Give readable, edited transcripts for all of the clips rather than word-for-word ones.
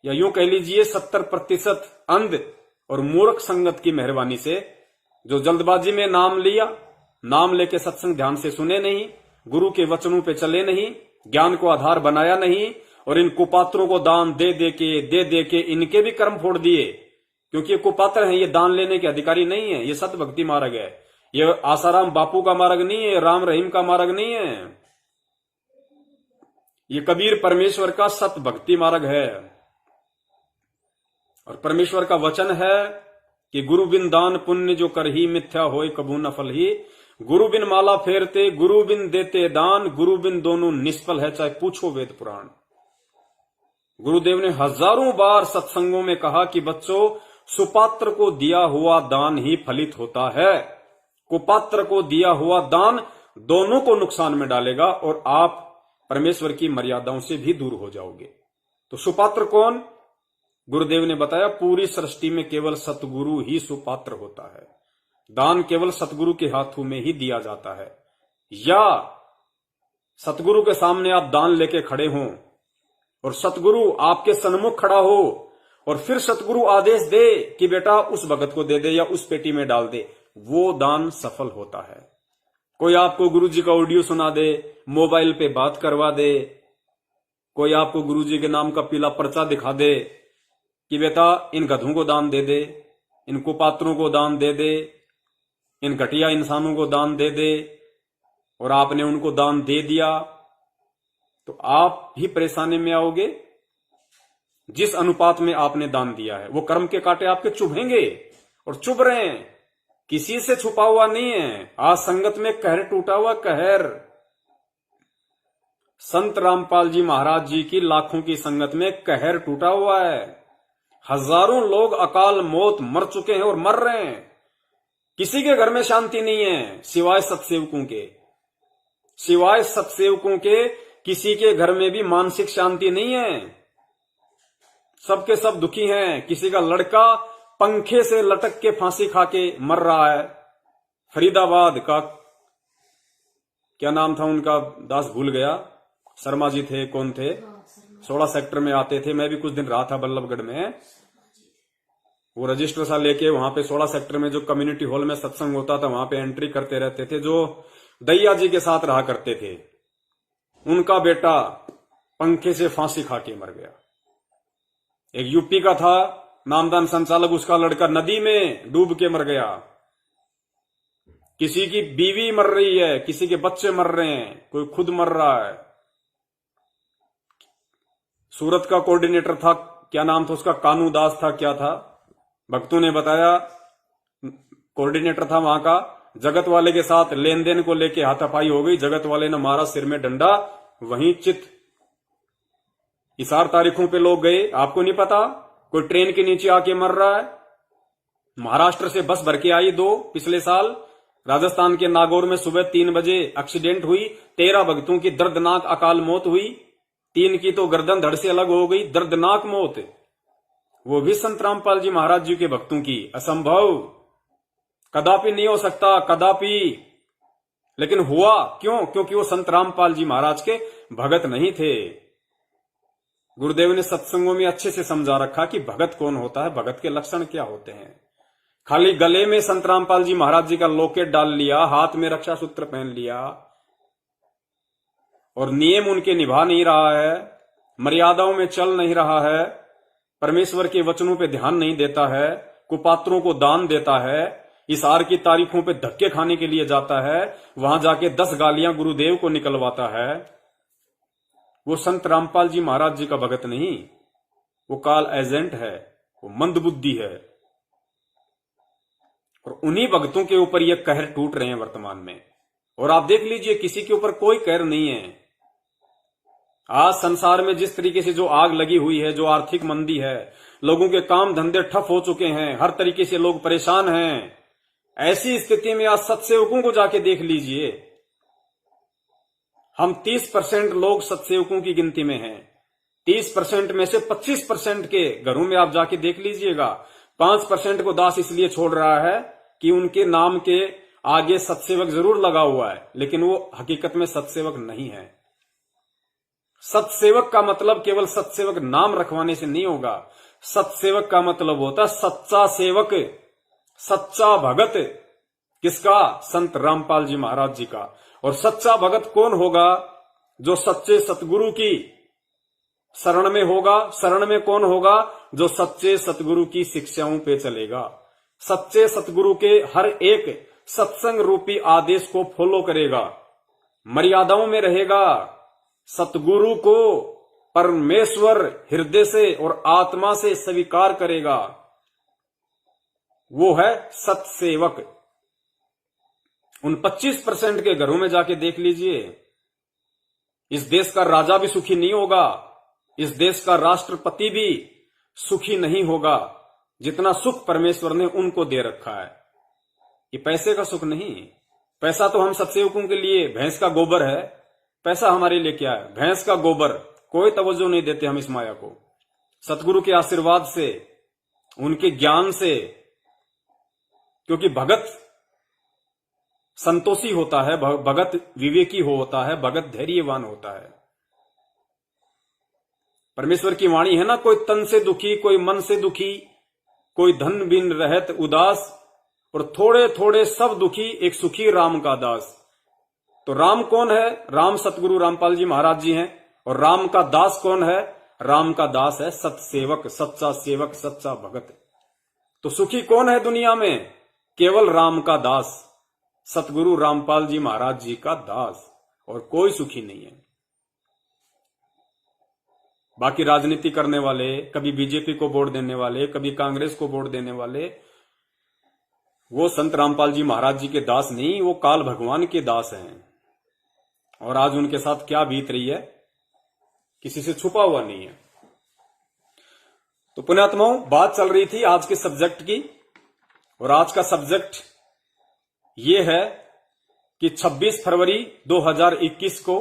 या यूं कह लीजिए 70% अंध और मूर्ख संगत की मेहरबानी से, जो जल्दबाजी में नाम लिया, नाम लेके सत्संग ध्यान से सुने नहीं, गुरु के वचनों पे चले नहीं, ज्ञान को आधार बनाया नहीं, और इन कुपात्रों को दान दे दे के इनके भी कर्म फोड़ दिए, क्योंकि ये कुपात्र हैं, ये दान लेने के अधिकारी नहीं है। ये सत भक्ति मार्ग है, ये आसाराम बापू का मार्ग नहीं है, राम रहीम का मार्ग नहीं है, ये कबीर परमेश्वर का सत भक्ति मार्ग है। और परमेश्वर का वचन है कि गुरु बिन दान पुण्य जो कर ही मिथ्या होए कबू न फल ही, गुरु बिन माला फेरते गुरु बिन देते दान, गुरु बिन दोनों निष्फल है चाहे पूछो वेद पुराण। गुरुदेव ने हजारों बार सत्संगों में कहा कि बच्चों, सुपात्र को दिया हुआ दान ही फलित होता है, कुपात्र को दिया हुआ दान दोनों को नुकसान में डालेगा और आप परमेश्वर की मर्यादाओं से भी दूर हो जाओगे। तो सुपात्र कौन? गुरुदेव ने बताया पूरी सृष्टि में केवल सतगुरु ही सुपात्र होता है। दान केवल सतगुरु के हाथों में ही दिया जाता है, या सतगुरु के सामने आप दान लेके खड़े हों और सतगुरु आपके सन्मुख खड़ा हो और फिर सतगुरु आदेश दे कि बेटा उस भगत को दे दे या उस पेटी में डाल दे, वो दान सफल होता है। कोई आपको गुरु जी का ऑडियो सुना दे, मोबाइल पे बात करवा दे, कोई आपको गुरु जी के नाम का पीला पर्चा दिखा दे कि बेटा इन गधों को दान दे दे, इन कुपात्रों को दान दे दे, इन घटिया इंसानों को दान दे दे, और आपने उनको दान दे दिया, तो आप भी परेशानी में आओगे। जिस अनुपात में आपने दान दिया है वो कर्म के कांटे आपके चुभेंगे, और चुभ रहे हैं, किसी से छुपा हुआ नहीं है। आज संगत में कहर टूटा हुआ कहर। संत रामपाल जी महाराज जी की लाखों की संगत में कहर टूटा हुआ है। हजारों लोग अकाल मौत मर चुके हैं और मर रहे हैं। किसी के घर में शांति नहीं है सिवाय सत्सेवकों के, सिवाय सत्सेवकों के किसी के घर में भी मानसिक शांति नहीं है। सबके सब दुखी हैं। किसी का लड़का पंखे से लटक के फांसी खा के मर रहा है। फरीदाबाद का क्या नाम था उनका, दास भूल गया, शर्मा जी थे, कौन थे, 16 सेक्टर में आते थे। मैं भी कुछ दिन रहा था बल्लभगढ़ में। वो रजिस्टर सा लेके वहां पे 16 सेक्टर में जो कम्युनिटी हॉल में सत्संग होता था वहां पे एंट्री करते रहते थे। जो दैया जी के साथ रहा करते थे, उनका बेटा पंखे से फांसी खा के मर गया। एक यूपी का था नामदान संचालक, उसका लड़का नदी में डूब के मर गया। किसी की बीवी मर रही है, किसी के बच्चे मर रहे हैं, कोई खुद मर रहा है। सूरत का कोऑर्डिनेटर था, क्या नाम था उसका, कानू दास था, क्या था, भक्तों ने बताया कोऑर्डिनेटर था वहां का। जगत वाले के साथ लेन देन को लेके हाथापाई हो गई। जगत वाले ने मारा सिर में डंडा, वहीं चित। इस 8 तारीखों पे लोग गए, आपको नहीं पता। कोई ट्रेन के नीचे आके मर रहा है। महाराष्ट्र से बस भर के आई 2 पिछले साल। राजस्थान के नागौर में सुबह 3 बजे एक्सीडेंट हुई। 13 भक्तों की दर्दनाक अकाल मौत हुई। 3 की तो गर्दन धड़ से अलग हो गई, दर्दनाक मौत। वो भी संत रामपाल जी महाराज जी के भक्तों की। असंभव, कदापि नहीं हो सकता, कदापि। लेकिन हुआ क्यों? क्योंकि वो संत रामपाल जी महाराज के भगत नहीं थे। गुरुदेव ने सत्संगों में अच्छे से समझा रखा कि भगत कौन होता है, भगत के लक्षण क्या होते हैं। खाली गले में संत रामपाल जी महाराज जी का लॉकेट डाल लिया, हाथ में रक्षा सूत्र पहन लिया और नियम उनके निभा नहीं रहा है, मर्यादाओं में चल नहीं रहा है, परमेश्वर के वचनों पे ध्यान नहीं देता है, कुपात्रों को दान देता है, इस आर की तारीखों पे धक्के खाने के लिए जाता है, वहां जाके 10 गालियां गुरुदेव को निकलवाता है, वो संत रामपाल जी महाराज जी का भगत नहीं, वो काल एजेंट है, वो मंदबुद्धि है। और उन्हीं भक्तों के ऊपर ये कहर टूट रहे हैं वर्तमान में। और आप देख लीजिए, किसी के ऊपर कोई कहर नहीं है। आज संसार में जिस तरीके से जो आग लगी हुई है, जो आर्थिक मंदी है, लोगों के काम धंधे ठप हो चुके हैं, हर तरीके से लोग परेशान हैं, ऐसी स्थिति में आज सत्सेवकों को जाके देख लीजिए। हम 30% लोग सत्सेवकों की गिनती में हैं। 30% में से 25% के घरों में आप जाके देख लीजिएगा। 5% को दास इसलिए छोड़ रहा है कि उनके नाम के आगे सत्सेवक जरूर लगा हुआ है, लेकिन वो हकीकत में सत्सेवक नहीं है। सत्सेवक का मतलब केवल सत्सेवक नाम रखवाने से नहीं होगा। सत्सेवक का मतलब होता है सच्चा सेवक, सच्चा भगत। किसका? संत रामपाल जी महाराज जी का। और सच्चा भगत कौन होगा? जो सच्चे सतगुरु की शरण में होगा। शरण में कौन होगा? जो सच्चे सतगुरु की शिक्षाओं पे चलेगा, सच्चे सतगुरु के हर एक सत्संग रूपी आदेश को फॉलो करेगा, मर्यादाओं में रहेगा, सतगुरु को परमेश्वर हृदय से और आत्मा से स्वीकार करेगा, वो है सत्सेवक। उन 25% के घरों में जाके देख लीजिए, इस देश का राजा भी सुखी नहीं होगा, इस देश का राष्ट्रपति भी सुखी नहीं होगा, जितना सुख परमेश्वर ने उनको दे रखा है। ये पैसे का सुख नहीं। पैसा तो हम सत्सेवकों के लिए भैंस का गोबर है, पैसा हमारे लिए क्या है? भैंस का गोबर। कोई तवज्जो नहीं देते हम इस माया को। सतगुरु के आशीर्वाद से, उनके ज्ञान से, क्योंकि भगत संतोषी होता है, भगत विवेकी होता है, भगत धैर्यवान होता है। परमेश्वर की वाणी है ना, कोई तन से दुखी, कोई मन से दुखी, कोई धन बिन रहत उदास, और थोड़े थोड़े सब दुखी, एक सुखी राम का दास। तो राम कौन है? राम सतगुरु रामपाल जी महाराज जी हैं। और राम का दास कौन है? राम का दास है सत्सेवक, सच्चा सेवक, सच्चा भगत। तो सुखी कौन है दुनिया में? केवल राम का दास, सतगुरु रामपाल जी महाराज जी का दास, और कोई सुखी नहीं है। बाकी राजनीति करने वाले, कभी बीजेपी को वोट देने वाले, कभी कांग्रेस को वोट देने वाले, वो संत रामपाल जी महाराज जी के दास नहीं, वो काल भगवान के दास हैं। और आज उनके साथ क्या बीत रही है किसी से छुपा हुआ नहीं है। तो पुण्यात्माओं, बात चल रही थी आज के सब्जेक्ट की, और आज का सब्जेक्ट ये है कि 26 फरवरी 2021 को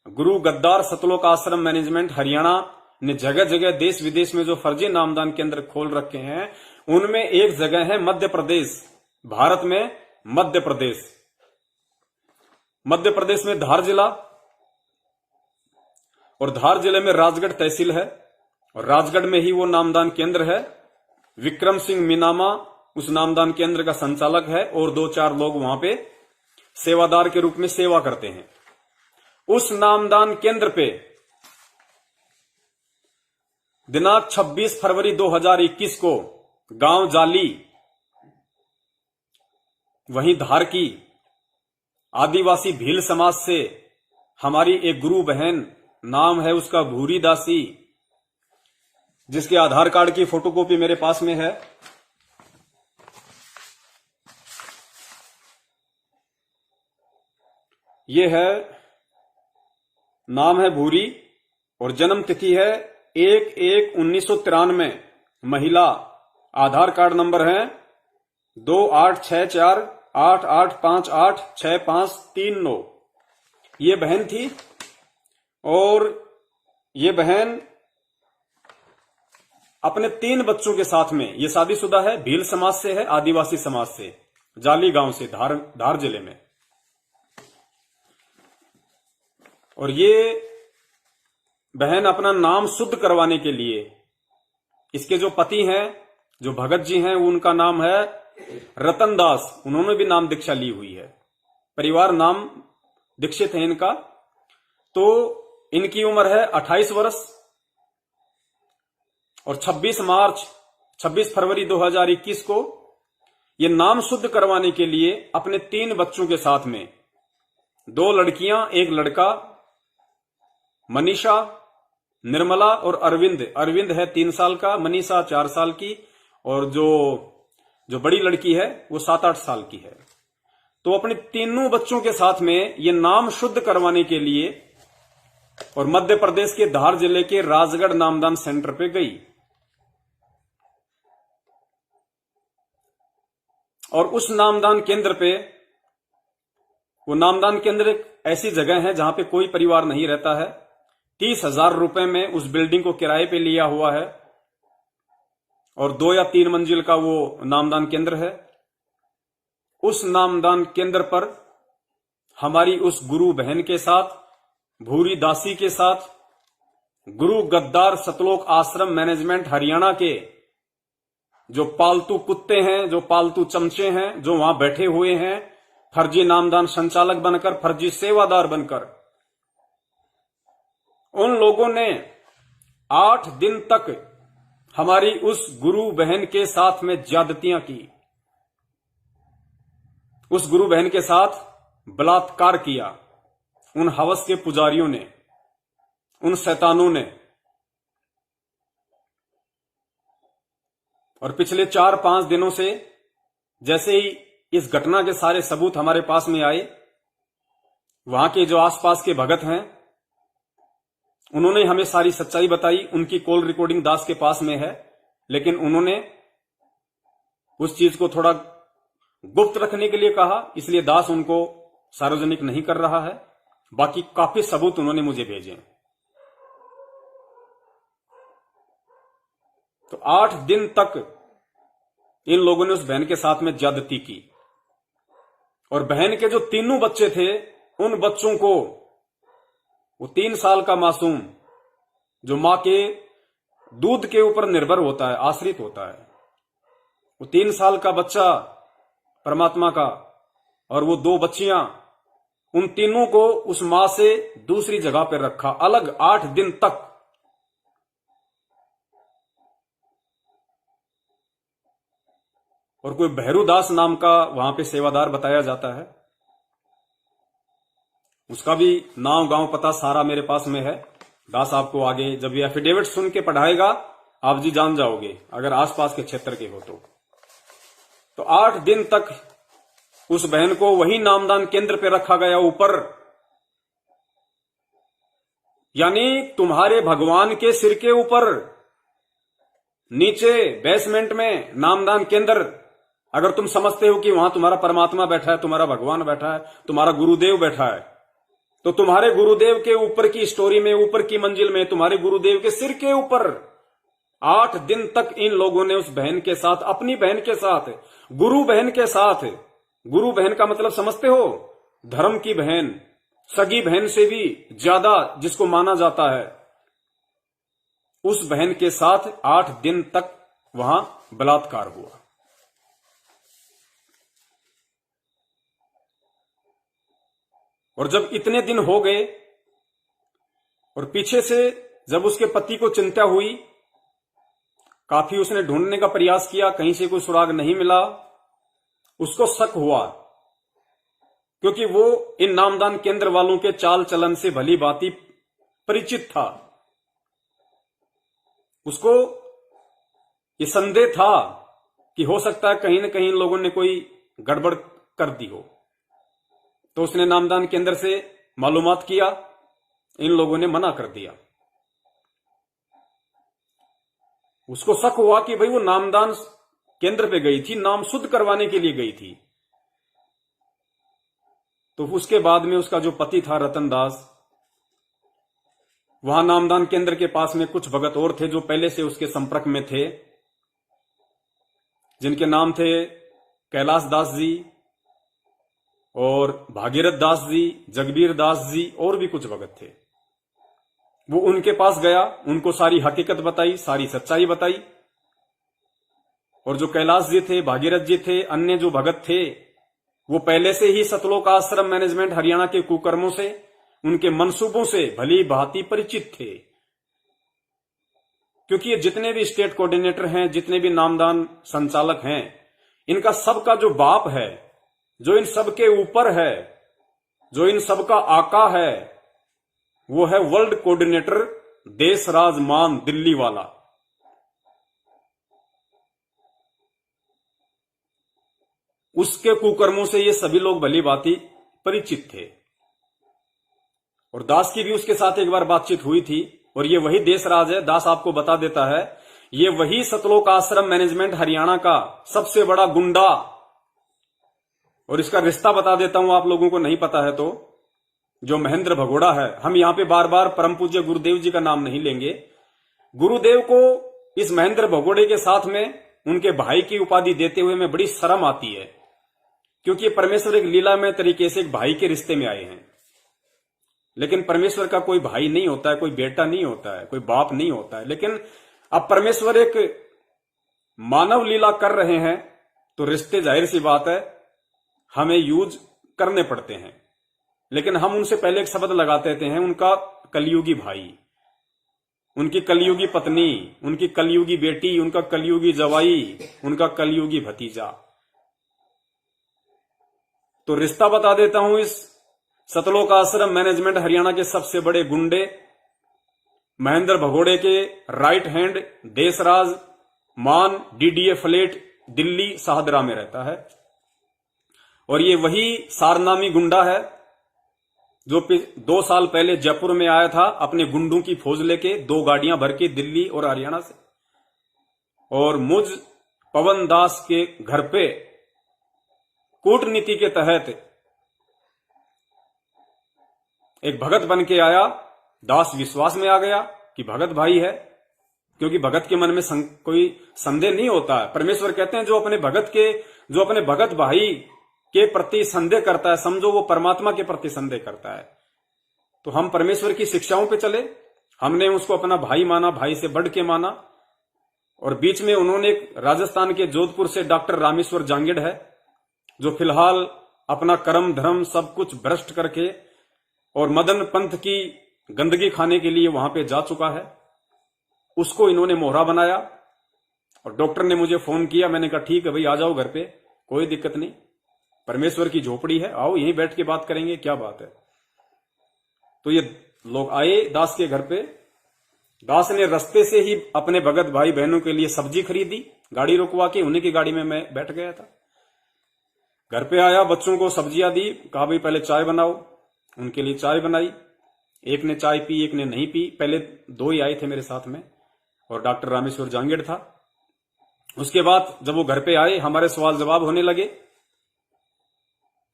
गुरु गद्दार सतलोक आश्रम मैनेजमेंट हरियाणा ने जगह जगह देश विदेश में जो फर्जी नामदान केंद्र खोल रखे हैं, उनमें एक जगह है मध्य प्रदेश। भारत में मध्य प्रदेश, मध्य प्रदेश में धार जिला, और धार जिले में राजगढ़ तहसील है, और राजगढ़ में ही वो नामदान केंद्र है। विक्रम सिंह मीनामा उस नामदान केंद्र का संचालक है, और 2-4 लोग वहां पे सेवादार के रूप में सेवा करते हैं। उस नामदान केंद्र पे दिनांक 26 फरवरी 2021 को गांव जाली, वहीं धार की आदिवासी भील समाज से हमारी एक गुरु बहन, नाम है उसका भूरी दासी, जिसके आधार कार्ड की फोटोकॉपी मेरे पास में है। ये है, नाम है भूरी, और जन्म तिथि है 1/1/1993। महिला, आधार कार्ड नंबर है 286488586539। ये बहन थी, और ये बहन अपने 3 बच्चों के साथ में, ये शादीशुदा है, भील समाज से है, आदिवासी समाज से, जाली गांव से, धार जिले में। और ये बहन अपना नाम शुद्ध करवाने के लिए, इसके जो पति हैं, जो भगत जी हैं, उनका नाम है रतन दास, उन्होंने भी नाम दीक्षा ली हुई है, परिवार नाम दीक्षित है इनका। तो इनकी उम्र है 28 वर्ष, और 26 फरवरी 2021 को ये नाम शुद्ध करवाने के लिए अपने 3 बच्चों के साथ में, 2 लड़कियां, 1 लड़का, मनीषा, निर्मला और अरविंद। अरविंद है 3 साल का, मनीषा 4 साल की, और जो बड़ी लड़की है वो 7-8 साल की है। तो अपने 3 बच्चों के साथ में ये नाम शुद्ध करवाने के लिए और मध्य प्रदेश के धार जिले के राजगढ़ नामदान सेंटर पे गई। और उस नामदान केंद्र पे, वो नामदान केंद्र एक ऐसी जगह है जहां पे कोई परिवार नहीं रहता है। 30,000 रुपए में उस बिल्डिंग को किराए पे लिया हुआ है, और 2 या 3 मंजिल का वो नामदान केंद्र है। उस नामदान केंद्र पर हमारी उस गुरु बहन के साथ, भूरी दासी के साथ गुरु गद्दार सतलोक आश्रम मैनेजमेंट हरियाणा के जो पालतू कुत्ते हैं, जो पालतू चमचे हैं, जो वहां बैठे हुए हैं फर्जी नामदान संचालक बनकर, फर्जी सेवादार बनकर, उन लोगों ने 8 दिन तक हमारी उस गुरु बहन के साथ में ज्यादतियां की, उस गुरु बहन के साथ बलात्कार किया उन हवस के पुजारियों ने, उन शैतानों ने। और पिछले 4-5 दिनों से जैसे ही इस घटना के सारे सबूत हमारे पास में आए, वहां के जो आसपास के भगत हैं उन्होंने हमें सारी सच्चाई बताई। उनकी कॉल रिकॉर्डिंग दास के पास में है, लेकिन उन्होंने उस चीज को थोड़ा गुप्त रखने के लिए कहा, इसलिए दास उनको सार्वजनिक नहीं कर रहा है। बाकी काफी सबूत उन्होंने मुझे भेजे। तो 8 दिन तक इन लोगों ने उस बहन के साथ में ज्यादती की, और बहन के जो तीनों बच्चे थे उन बच्चों को, वो 3 साल का मासूम जो मां के दूध के ऊपर निर्भर होता है, आश्रित होता है, वो 3 साल का बच्चा परमात्मा का, और वो 2 बच्चियां, उन तीनों को उस मां से दूसरी जगह पर रखा अलग 8 दिन तक। और कोई भैरूदास नाम का वहां पे सेवादार बताया जाता है, उसका भी नाम गांव पता सारा मेरे पास में है। दास आपको आगे जब ये एफिडेविट सुन के पढ़ाएगा आप जी जान जाओगे, अगर आसपास के क्षेत्र के हो तो 8 दिन तक उस बहन को वही नामदान केंद्र पे रखा गया ऊपर, यानी तुम्हारे भगवान के सिर के ऊपर, नीचे बेसमेंट में नामदान केंद्र। अगर तुम समझते हो कि वहां तुम्हारा परमात्मा बैठा है, तुम्हारा भगवान बैठा है, तुम्हारा गुरुदेव बैठा है, तो तुम्हारे गुरुदेव के ऊपर की स्टोरी में, ऊपर की मंजिल में, तुम्हारे गुरुदेव के सिर के ऊपर 8 दिन तक इन लोगों ने उस बहन के साथ, अपनी बहन के साथ, गुरु बहन के साथ, गुरु बहन का मतलब समझते हो, धर्म की बहन, सगी बहन से भी ज्यादा जिसको माना जाता है, उस बहन के साथ 8 दिन तक वहां बलात्कार हुआ। और जब इतने दिन हो गए और पीछे से जब उसके पति को चिंता हुई, काफी उसने ढूंढने का प्रयास किया, कहीं से कोई सुराग नहीं मिला, उसको शक हुआ, क्योंकि वो इन नामदान केंद्र वालों के चाल चलन से भली भांति परिचित था। उसको ये संदेह था कि हो सकता है कहीं न कहीं इन लोगों ने कोई गड़बड़ कर दी हो। तो उसने नामदान केंद्र से मालूमात किया, इन लोगों ने मना कर दिया। उसको शक हुआ कि भाई वो नामदान केंद्र पे गई थी, नाम शुद्ध करवाने के लिए गई थी। तो उसके बाद में उसका जो पति था रतन दास, वहां नामदान केंद्र के पास में कुछ भगत और थे जो पहले से उसके संपर्क में थे, जिनके नाम थे कैलाश दास जी और भागीरथ दास जी, जगबीर दास जी, और भी कुछ भगत थे। वो उनके पास गया, उनको सारी हकीकत बताई, सारी सच्चाई बताई। और जो कैलाश जी थे, भागीरथ जी थे, अन्य जो भगत थे, वो पहले से ही सतलोक आश्रम मैनेजमेंट हरियाणा के कुकर्मों से, उनके मंसूबों से भली भांति परिचित थे। क्योंकि ये जितने भी स्टेट कोऑर्डिनेटर हैं, जितने भी नामदान संचालक हैं, इनका सबका जो बाप है, जो इन सब के ऊपर है, जो इन सब का आका है, वो है वर्ल्ड कोऑर्डिनेटर देशराज मान दिल्ली वाला। उसके कुकर्मों से ये सभी लोग भली भांति परिचित थे। और दास की भी उसके साथ एक बार बातचीत हुई थी, और ये वही देशराज है। दास आपको बता देता है, ये वही सतलोक आश्रम मैनेजमेंट हरियाणा का सबसे बड़ा गुंडा। और इसका रिश्ता बता देता हूं, आप लोगों को नहीं पता है तो, जो महेंद्र भगोड़ा है, हम यहां पे बार बार परम पूज्य गुरुदेव जी का नाम नहीं लेंगे। गुरुदेव को इस महेंद्र भगोड़े के साथ में उनके भाई की उपाधि देते हुए में बड़ी शर्म आती है, क्योंकि परमेश्वर एक लीलामय तरीके से एक भाई के रिश्ते में आए हैं। लेकिन परमेश्वर का कोई भाई नहीं होता है, कोई बेटा नहीं होता है, कोई बाप नहीं होता है। लेकिन अब परमेश्वर एक मानव लीला कर रहे हैं तो रिश्ते जाहिर सी बात है हमें यूज करने पड़ते हैं। लेकिन हम उनसे पहले एक शब्द लगाते हैं, उनका कलयुगी भाई, उनकी कलयुगी पत्नी, उनकी कलयुगी बेटी, उनका कलयुगी जवाई, उनका कलयुगी भतीजा। तो रिश्ता बता देता हूं, इस सतलोक आश्रम मैनेजमेंट हरियाणा के सबसे बड़े गुंडे महेंद्र भगोड़े के राइट हैंड देशराज मान डीडीए फ्लैट दिल्ली शाहदरा में रहता है। और ये वही सारनामी गुंडा है जो 2 साल पहले जयपुर में आया था अपने गुंडों की फौज लेके 2 गाड़ियां भर के दिल्ली और हरियाणा से, और मुझ पवन दास के घर पे कूटनीति के तहत एक भगत बन के आया। दास विश्वास में आ गया कि भगत भाई है, क्योंकि भगत के मन में कोई संदेह नहीं होता है। परमेश्वर कहते हैं जो अपने भगत भाई के प्रति संदेह करता है, समझो वो परमात्मा के प्रति संदेह करता है। तो हम परमेश्वर की शिक्षाओं पे चले, हमने उसको अपना भाई माना, भाई से बढ़ के माना। और बीच में उन्होंने राजस्थान के जोधपुर से डॉक्टर रामेश्वर जांगेड़ है जो फिलहाल अपना कर्म धर्म सब कुछ भ्रष्ट करके और मदन पंथ की गंदगी खाने के लिए वहां पे जा चुका है, उसको इन्होंने मोहरा बनाया। और डॉक्टर ने मुझे फोन किया, मैंने कहा ठीक है भाई आ जाओ घर पे, कोई दिक्कत नहीं, परमेश्वर की झोपड़ी है, आओ यहीं बैठ के बात करेंगे, क्या बात है। तो ये लोग आए दास के घर पे। दास ने रास्ते से ही अपने भगत भाई बहनों के लिए सब्जी खरीदी, गाड़ी रुकवा के उन्हीं की गाड़ी में मैं बैठ गया था। घर पे आया, बच्चों को सब्जियां दी, कहा भाई पहले चाय बनाओ, उनके लिए चाय बनाई। एक ने चाय पी, एक ने नहीं पी। पहले 2 ही आए थे मेरे साथ में और डॉक्टर रामेश्वर जांगेड़ था। उसके बाद जब वो घर पे आए, हमारे सवाल जवाब होने लगे।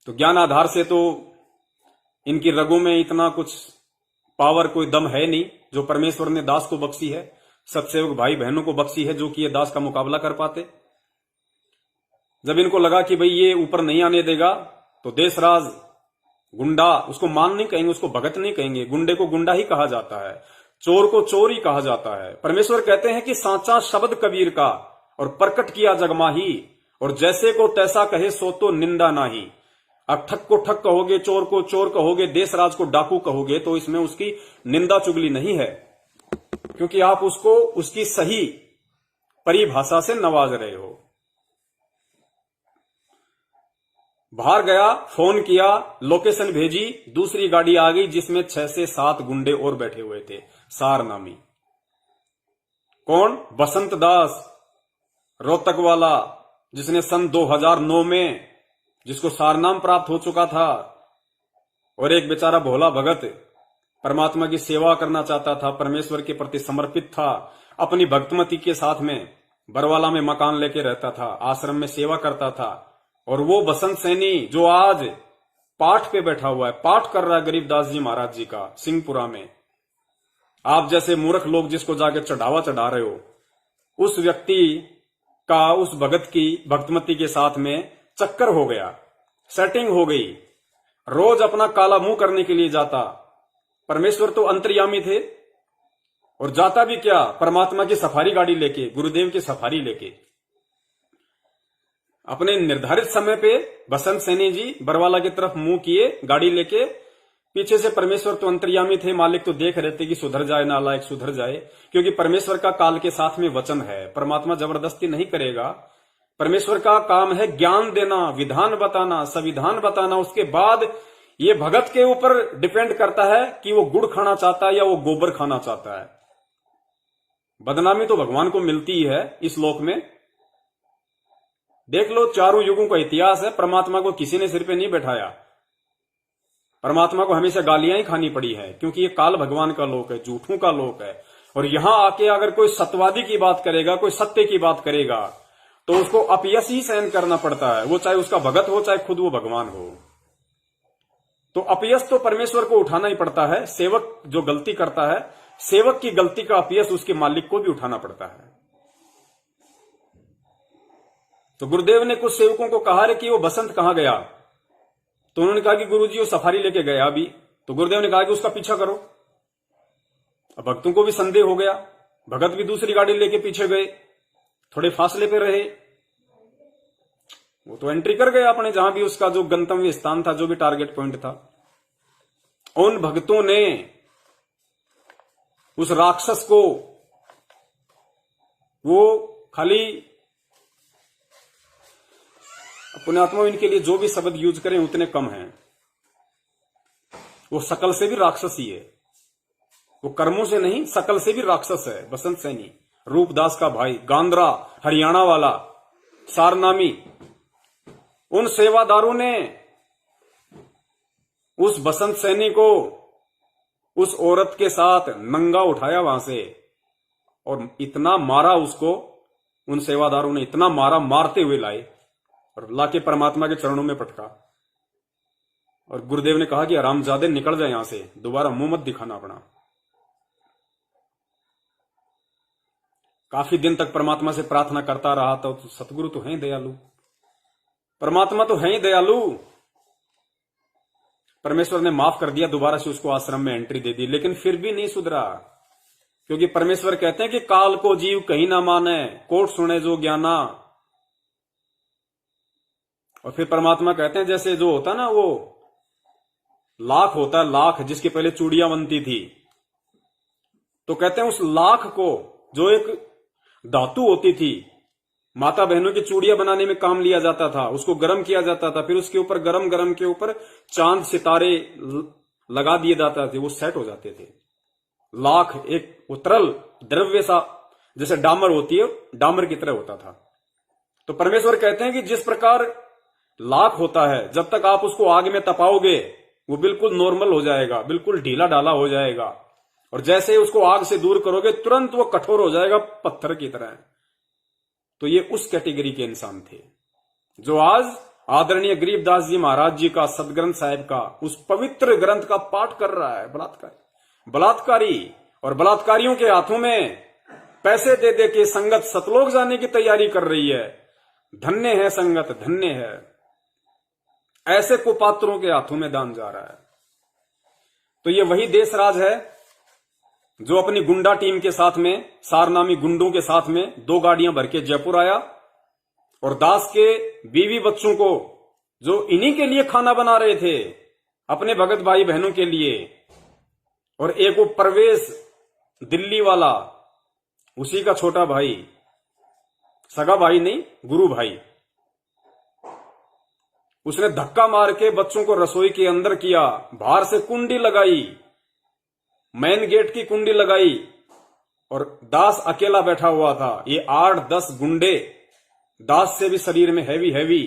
तो ज्ञान आधार से तो इनकी रगों में इतना कुछ पावर, कोई दम है नहीं जो परमेश्वर ने दास को बख्शी है, सत्सेवक भाई बहनों को बख्शी है, जो कि ये दास का मुकाबला कर पाते। जब इनको लगा कि भाई ये ऊपर नहीं आने देगा, तो देशराज गुंडा, उसको मान नहीं कहेंगे, उसको भगत नहीं कहेंगे, गुंडे को गुंडा ही कहा जाता है, चोर को चोर ही कहा जाता है। परमेश्वर कहते हैं कि सांचा शब्द कबीर का और प्रकट किया जगमाही, और जैसे को तैसा कहे सो तो निंदा नाही। अब ठग को ठग कहोगे, चोर को चोर कहोगे, देशराज को डाकू कहोगे, तो इसमें उसकी निंदा चुगली नहीं है, क्योंकि आप उसको उसकी सही परिभाषा से नवाज रहे हो। बाहर गया, फोन किया, लोकेशन भेजी, दूसरी गाड़ी आ गई जिसमें 6 से 7 गुंडे और बैठे हुए थे, सारनामी। कौन? बसंत दास रोहतक वाला, जिसने सन 2009 में जिसको सारनाम प्राप्त हो चुका था, और एक बेचारा भोला भगत परमात्मा की सेवा करना चाहता था, परमेश्वर के प्रति समर्पित था, अपनी भक्तमती के साथ में बरवाला में मकान लेके रहता था, आश्रम में सेवा करता था। और वो बसंत सैनी जो आज पाठ पे बैठा हुआ है, पाठ कर रहा है गरीबदास जी महाराज जी का सिंहपुरा में, आप जैसे मूर्ख लोग जिसको जाके चढ़ावा चढ़ा रहे हो, उस व्यक्ति का उस भगत की भक्तमती के साथ में चक्कर हो गया, सेटिंग हो गई। रोज अपना काला मुंह करने के लिए जाता। परमेश्वर तो अंतर्यामी थे, और जाता भी क्या, परमात्मा की सफारी गाड़ी लेके, गुरुदेव की सफारी लेके। अपने निर्धारित समय पे बसंत सैनी जी बरवाला की तरफ मुंह किए गाड़ी लेके, पीछे से परमेश्वर तो अंतर्यामी थे, मालिक तो देख रहे थे कि सुधर जाए, नालायक सुधर जाए, क्योंकि परमेश्वर का काल के साथ में वचन है, परमात्मा जबरदस्ती नहीं करेगा। परमेश्वर का काम है ज्ञान देना, विधान बताना, संविधान बताना। उसके बाद ये भगत के ऊपर डिपेंड करता है कि वो गुड़ खाना चाहता है या वो गोबर खाना चाहता है। बदनामी तो भगवान को मिलती है इस लोक में। देख लो, चारों युगों का इतिहास है, परमात्मा को किसी ने सिर पे नहीं बैठाया, परमात्मा को हमेशा गालियां ही खानी पड़ी है, क्योंकि ये काल भगवान का लोक है, झूठों का लोक है। और यहां आके अगर कोई सत्यवादी की बात करेगा, कोई सत्य की बात करेगा, तो उसको अपयश ही सहन करना पड़ता है, वो चाहे उसका भगत हो, चाहे खुद वो भगवान हो। तो अपयश तो परमेश्वर को उठाना ही पड़ता है। सेवक जो गलती करता है, सेवक की गलती का अपयश उसके मालिक को भी उठाना पड़ता है। तो गुरुदेव ने कुछ सेवकों को कहा कि वो बसंत कहां गया, तो उन्होंने कहा कि गुरुजी वो सफारी लेके गया अभी। तो गुरुदेव ने कहा कि उसका पीछा करो। अब भक्तों को भी संदेह हो गया, भगत भी दूसरी गाड़ी लेके पीछे गए, थोड़े फासले पे रहे। वो तो एंट्री कर गया अपने जहां भी उसका जो गंतव्य स्थान था, जो भी टारगेट पॉइंट था। उन भक्तों ने उस राक्षस को, वो खाली पुण्यात्मा इनके लिए जो भी शब्द यूज करें उतने कम हैं, वो शकल से भी राक्षस ही है, वो कर्मों से नहीं शकल से भी राक्षस है। बसंत सैनी, रूपदास का भाई, गांद्रा हरियाणा वाला, सारनामी। उन सेवादारों ने उस बसंत सैनी को उस औरत के साथ नंगा उठाया वहां से और इतना मारा उसको, उन सेवादारों ने इतना मारा, मारते हुए लाए और लाके परमात्मा के चरणों में पटका। और गुरुदेव ने कहा कि हरामजादे निकल जाए यहां से, दोबारा मुंह मत दिखाना अपना। काफी दिन तक परमात्मा से प्रार्थना करता रहा था, तो सतगुरु तो हैं दयालु, परमात्मा तो है ही दयालु। परमेश्वर ने माफ कर दिया, दोबारा से उसको आश्रम में एंट्री दे दी, लेकिन फिर भी नहीं सुधरा। क्योंकि परमेश्वर कहते हैं कि काल को जीव कहीं ना माने, कोट सुने जो ज्ञाना। और फिर परमात्मा कहते हैं जैसे जो होता ना, वो लाख होता है, लाख जिसके पहले चूड़ियां बनती थी, तो कहते हैं उस लाख को, जो एक धातु होती थी, माता बहनों की चूड़ियां बनाने में काम लिया जाता था, उसको गर्म किया जाता था, फिर उसके ऊपर गरम गरम के ऊपर चांद सितारे लगा दिए जाते थे, वो सेट हो जाते थे। लाख एक तरल द्रव्य सा, जैसे डामर होती है, डामर की तरह होता था। तो परमेश्वर कहते हैं कि जिस प्रकार लाख होता है, जब तक आप उसको आग में तपाओगे वो बिल्कुल नॉर्मल हो जाएगा, बिल्कुल ढीला ढाला हो जाएगा, और जैसे ही उसको आग से दूर करोगे तुरंत वो कठोर हो जाएगा, पत्थर की तरह। तो ये उस कैटेगरी के इंसान थे जो आज आदरणीय गरीबदास जी महाराज जी का, सदग्रंथ साहिब का, उस पवित्र ग्रंथ का पाठ कर रहा है। बलात्कारी और बलात्कारियों के हाथों में पैसे दे दे के संगत सतलोक जाने की तैयारी कर रही है। धन्य है संगत, धन्य है। ऐसे कुपात्रों के हाथों में दान जा रहा है। तो ये वही देशराज है जो अपनी गुंडा टीम के साथ में, सारनामी गुंडों के साथ में 2 गाड़ियां भर के जयपुर आया और दास के बीवी बच्चों को, जो इन्हीं के लिए खाना बना रहे थे, अपने भगत भाई बहनों के लिए, और एक वो परवेश दिल्ली वाला, उसी का छोटा भाई, सगा भाई नहीं, गुरु भाई, उसने धक्का मार के बच्चों को रसोई के अंदर किया, बाहर से कुंडी लगाई, मेन गेट की कुंडी लगाई, और दास अकेला बैठा हुआ था। ये 8-10 गुंडे, दास से भी शरीर में हैवी,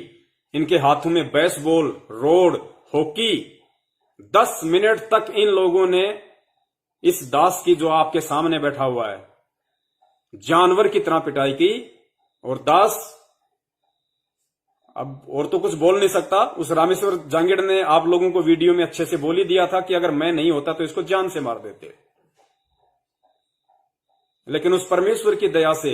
इनके हाथों में बेसबॉल, रोड, हॉकी। 10 मिनट तक इन लोगों ने इस दास की, जो आपके सामने बैठा हुआ है, जानवर की तरह पिटाई की। और दास अब और तो कुछ बोल नहीं सकता। उस रामेश्वर जांगिड़ ने आप लोगों को वीडियो में अच्छे से बोल ही दिया था कि अगर मैं नहीं होता तो इसको जान से मार देते। लेकिन उस परमेश्वर की दया से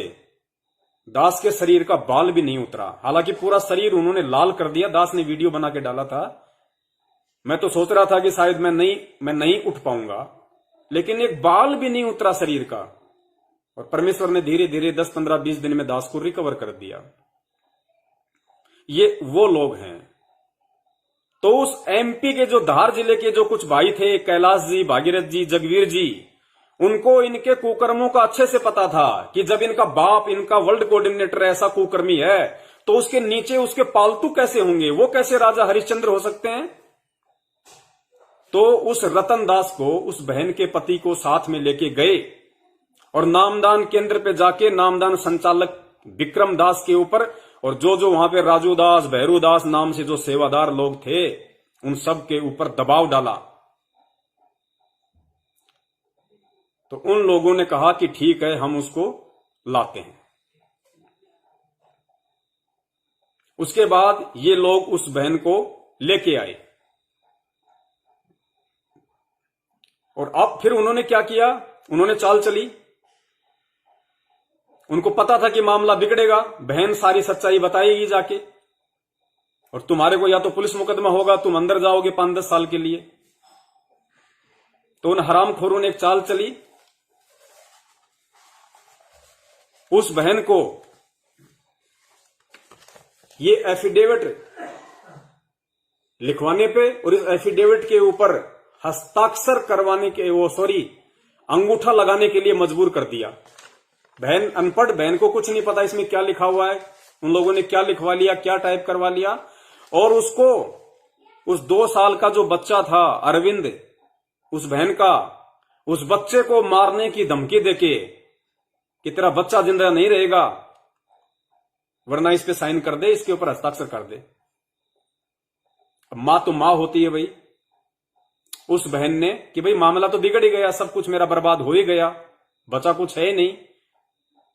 दास के शरीर का बाल भी नहीं उतरा। हालांकि पूरा शरीर उन्होंने लाल कर दिया। दास ने वीडियो बना के डाला था। मैं तो सोच रहा था कि शायद मैं नहीं उठ पाऊंगा, लेकिन एक बाल भी नहीं उतरा शरीर का। और परमेश्वर ने धीरे धीरे 10, 15, 20 दिन में दास को रिकवर कर दिया। ये वो लोग हैं। तो उस एमपी के जो धार जिले के जो कुछ भाई थे, कैलाश जी, भागीरथ जी, जगवीर जी, उनको इनके कुकर्मों का अच्छे से पता था कि जब इनका बाप, इनका वर्ल्ड कोऑर्डिनेटर ऐसा कुकर्मी है, तो उसके नीचे उसके पालतू कैसे होंगे, वो कैसे राजा हरिश्चंद्र हो सकते हैं। तो उस रतन दास को, उस बहन के पति को साथ में लेके गए और नामदान केंद्र पे जाके नामदान संचालक विक्रम दास के ऊपर, और जो वहां पे राजू दास, भैरू दास नाम से जो सेवादार लोग थे, उन सब के ऊपर दबाव डाला। तो उन लोगों ने कहा कि ठीक है, हम उसको लाते हैं। उसके बाद ये लोग उस बहन को लेके आए। और अब फिर उन्होंने क्या किया, उन्होंने चाल चली। उनको पता था कि मामला बिगड़ेगा, बहन सारी सच्चाई बताएगी जाके, और तुम्हारे को या तो पुलिस मुकदमा होगा, तुम अंदर जाओगे 5-10 साल के लिए। तो उन हरामखोरों ने एक चाल चली, उस बहन को ये एफिडेविट लिखवाने पे और इस एफिडेविट के ऊपर हस्ताक्षर करवाने के अंगूठा लगाने के लिए मजबूर कर दिया। बहन अनपढ़, बहन को कुछ नहीं पता इसमें क्या लिखा हुआ है, उन लोगों ने क्या लिखवा लिया, क्या टाइप करवा लिया, और उसको उस 2 साल का जो बच्चा था अरविंद, उस बहन का, उस बच्चे को मारने की धमकी देके कि तेरा बच्चा जिंदा नहीं रहेगा वरना इस पे साइन कर दे, इसके ऊपर हस्ताक्षर कर दे। अब मां तो मां होती है भाई। उस बहन ने कि भाई मामला तो बिगड़ ही गया, सब कुछ मेरा बर्बाद हो ही गया, बचा कुछ है ही नहीं,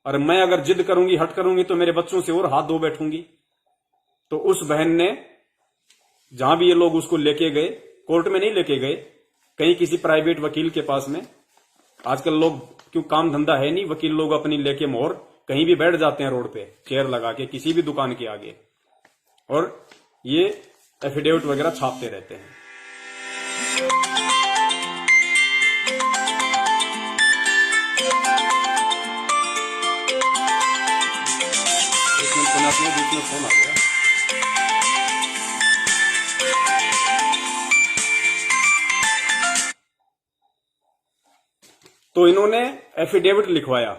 और मैं अगर जिद करूंगी, हट करूंगी तो मेरे बच्चों से और हाथ धो बैठूंगी। तो उस बहन ने, जहां भी ये लोग उसको लेके गए, कोर्ट में नहीं लेके गए, कहीं किसी प्राइवेट वकील के पास में, आजकल लोग क्यों काम धंधा है नहीं, वकील लोग अपनी लेके मोहर कहीं भी बैठ जाते हैं रोड पे, चेयर लगा के किसी भी दुकान के आगे, और ये एफिडेविट वगैरह छापते रहते हैं। बीच में फोन आ गया। तो इन्होंने एफिडेविट लिखवाया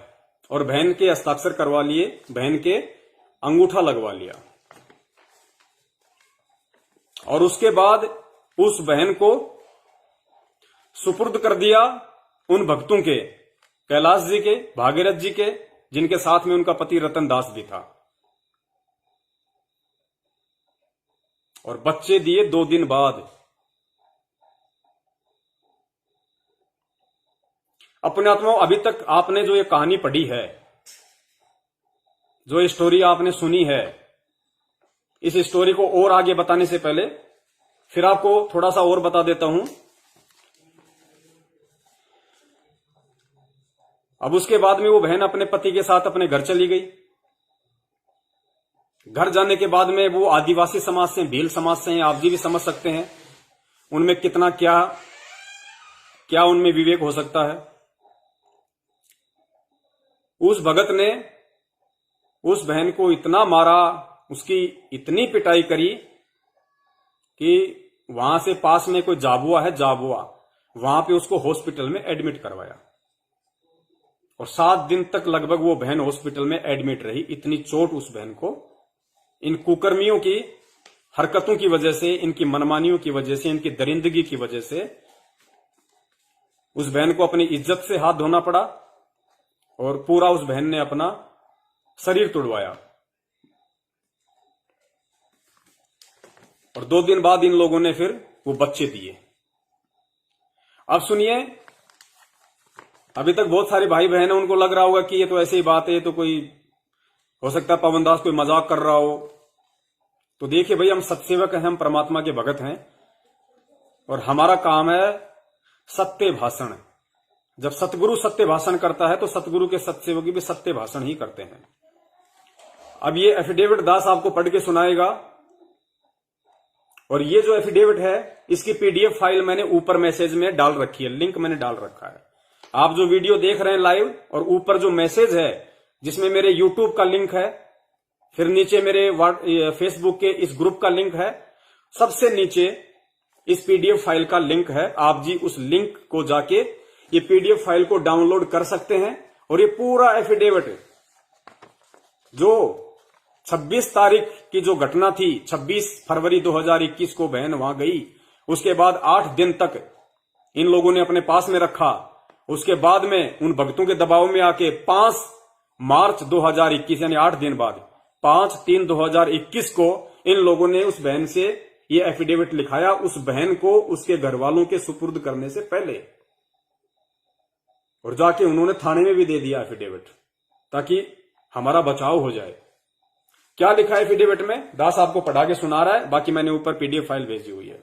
और बहन के हस्ताक्षर करवा लिए, बहन के अंगूठा लगवा लिया, और उसके बाद उस बहन को सुपुर्द कर दिया उन भक्तों के, कैलाश जी के, भागीरथ जी के, जिनके साथ में उनका पति रतन दास भी था। और बच्चे दिए 2 दिन बाद। अपने आत्माओं, अभी तक आपने जो ये कहानी पढ़ी है, जो स्टोरी आपने सुनी है, इस स्टोरी को और आगे बताने से पहले फिर आपको थोड़ा सा और बता देता हूं। अब उसके बाद में वो बहन अपने पति के साथ अपने घर चली गई। घर जाने के बाद में वो आदिवासी समाज से, भील समाज से हैं, आप जी भी समझ सकते हैं उनमें कितना क्या उनमें विवेक हो सकता है। उस भगत ने उस बहन को इतना मारा, उसकी इतनी पिटाई करी कि वहां से पास में कोई जाबुआ है, जाबुआ, वहां पे उसको हॉस्पिटल में एडमिट करवाया, और 7 दिन तक लगभग वो बहन हॉस्पिटल में एडमिट रही। इतनी चोट उस बहन को इन कुकर्मियों की हरकतों की वजह से, इनकी मनमानियों की वजह से, इनकी दरिंदगी की वजह से उस बहन को अपनी इज्जत से हाथ धोना पड़ा, और पूरा उस बहन ने अपना शरीर तुड़वाया। और 2 दिन बाद इन लोगों ने फिर वो बच्चे दिए। अब सुनिए, अभी तक बहुत सारे भाई बहन हैं, उनको लग रहा होगा कि ये तो ऐसी ही बात है, ये तो कोई हो सकता है पवन दास कोई मजाक कर रहा हो। तो देखिए भाई, हम सत्सेवक हैं, हम परमात्मा के भगत हैं, और हमारा काम है सत्य भाषण। जब सतगुरु सत्य भाषण करता है तो सतगुरु के सत्सेवक भी सत्य भाषण ही करते हैं। अब ये एफिडेविट दास आपको पढ़ के सुनाएगा, और ये जो एफिडेविट है इसकी पीडीएफ फाइल मैंने ऊपर मैसेज में डाल रखी है, लिंक मैंने डाल रखा है। आप जो वीडियो देख रहे हैं लाइव, और ऊपर जो मैसेज है जिसमें मेरे यूट्यूब का लिंक है, फिर नीचे मेरे फेसबुक के इस ग्रुप का लिंक है, सबसे नीचे इस पीडीएफ फाइल का लिंक है। आप जी उस लिंक को जाके ये पीडीएफ फाइल को डाउनलोड कर सकते हैं, और ये पूरा एफिडेविट जो 26 तारीख की जो घटना थी, 26 फरवरी 2021 को बहन वहां गई, उसके बाद 8 दिन तक इन लोगों ने अपने पास में रखा। उसके बाद में उन भक्तों के दबाव में आके 5 मार्च 2021 यानी 8 दिन बाद 5/3/2021 को इन लोगों ने उस बहन से ये एफिडेविट लिखाया, उस बहन को उसके घर वालों के सुपुर्द करने से पहले, और जाके उन्होंने थाने में भी दे दिया एफिडेविट, ताकि हमारा बचाव हो जाए। क्या लिखा है एफिडेविट में, दास आपको पढ़ा के सुना रहा है, बाकी मैंने ऊपर पीडीएफ फाइल भेजी हुई है।